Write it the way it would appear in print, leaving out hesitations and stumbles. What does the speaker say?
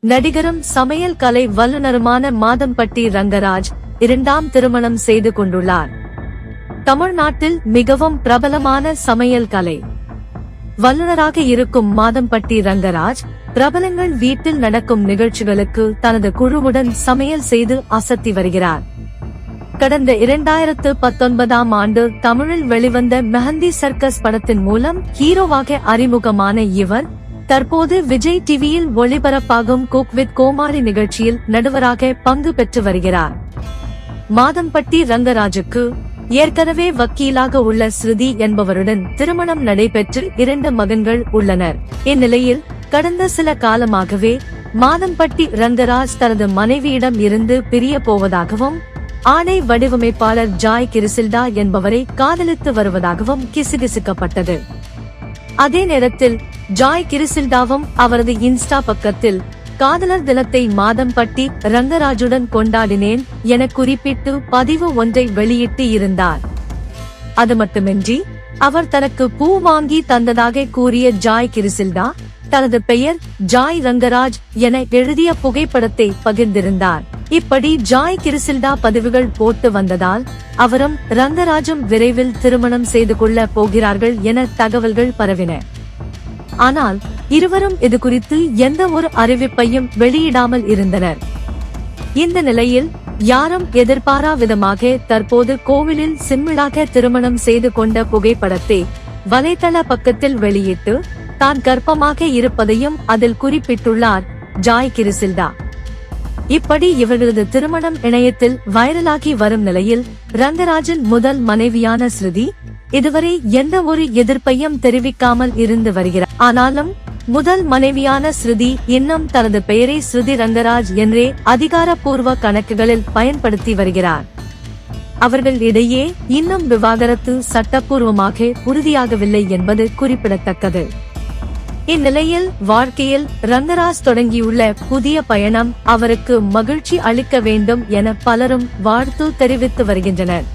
நடிகரும் சமையல் கலை வல்லுநருமான மாதம்பட்டி ரங்கராஜ் இரண்டாம் திருமணம் செய்து கொண்டுள்ளார். தமிழ்நாட்டில் மிகவும் பிரபலமான சமையல் கலை வல்லுநராக இருக்கும் மாதம்பட்டி ரங்கராஜ் பிரபலங்கள் வீட்டில் நடக்கும் நிகழ்ச்சிகளுக்கு தனது குழுவுடன் சமையல் செய்து அசத்தி வருகிறார். கடந்த 2019ஆம் ஆண்டு தமிழில் வெளிவந்த மெஹந்தி சர்க்கஸ் படத்தின் மூலம் ஹீரோவாக அறிமுகமான இவர் தற்போது விஜய் டிவியில் ஒளிபரப்பாகும் குக் வித் கோமாளி நிகழ்ச்சியில் நடுவராக பங்கு பெற்று வருகிறார். மாதம்பட்டி ரங்கராஜுக்கு ஏற்கனவே வக்கீலாக உள்ள ஸ்ருதி என்பவருடன் திருமணம் நடைபெற்று 2 மகன்கள் உள்ளனர். இந்நிலையில் கடந்த சில காலமாகவே மாதம்பட்டி ரங்கராஜ் தனது மனைவியிடம் இருந்து பிரிய போவதாகவும் ஆடை வடிவமைப்பாளர் ஜாய் கிரிசில்டா என்பவரை காதலித்து வருவதாகவும் கிசுகிசுக்கப்பட்டது. அதே நேரத்தில் ஜாய் கிரிசில்டாவும் அவரது இன்ஸ்டா பக்கத்தில் காதலர் தினத்தை மாதம்பட்டி ரங்கராஜுடன் கொண்டாடினேன் என குறிப்பிட்டு பதிவு ஒன்றை வெளியிட்டு இருந்தார். அது மட்டுமின்றி அவர் தனக்கு பூ வாங்கி தந்ததாக கூறிய ஜாய் கிரிசில்டா தனது பெயர் ஜாய் ரங்கராஜ் என எழுதிய புகைப்படத்தை பகிர்ந்திருந்தார். இப்படி ஜாய் கிரிசில்டா பதிவுகள் போட்டு வந்ததால் அவரும் ரங்கராஜும் விரைவில் திருமணம் செய்து கொள்ள போகிறார்கள் என தகவல்கள் பரவின. ஆனால் இருவரும் இது குறித்து எந்த ஒரு அறிவிப்பையும் வெளியிடாமல் இருந்தனர். இந்த நிலையில் யாரும் எதிர்பாரா விதமாக தற்போது கோவிலில் சிம்மிளாக திருமணம் செய்து கொண்ட புகைப்படத்தை வலைதள பக்கத்தில் வெளியிட்டு தான் கர்ப்பமாக இருப்பதையும் அதில் குறிப்பிட்டுள்ளார் ஜாய் கிரிசில்டா. இப்படி இவர்களது திருமணம் இணையத்தில் வைரலாகி வரும் நிலையில் ரங்கராஜின் முதல் மனைவியான ஸ்ருதி இதுவரை எந்த ஒரு எதிர்ப்பையும் தெரிவிக்காமல் இருந்து வருகிறார். ஆனாலும் முதல் மனைவியான ஸ்ருதி இன்னும் தனது பெயரை ஸ்ருதி ரங்கராஜ் என்றே அதிகாரப்பூர்வ கணக்குகளில் பயன்படுத்தி வருகிறார். அவர்கள் இடையே இன்னும் விவாகரத்து சட்டப்பூர்வமாக உறுதியாகவில்லை என்பது குறிப்பிடத்தக்கது. இந்நிலையில் வாழ்க்கையில் ரங்கராஜ் தொடங்கியுள்ள புதிய பயணம் அவருக்கு மகிழ்ச்சி அளிக்க வேண்டும் என பலரும் வாழ்த்து தெரிவித்து வருகின்றனர்.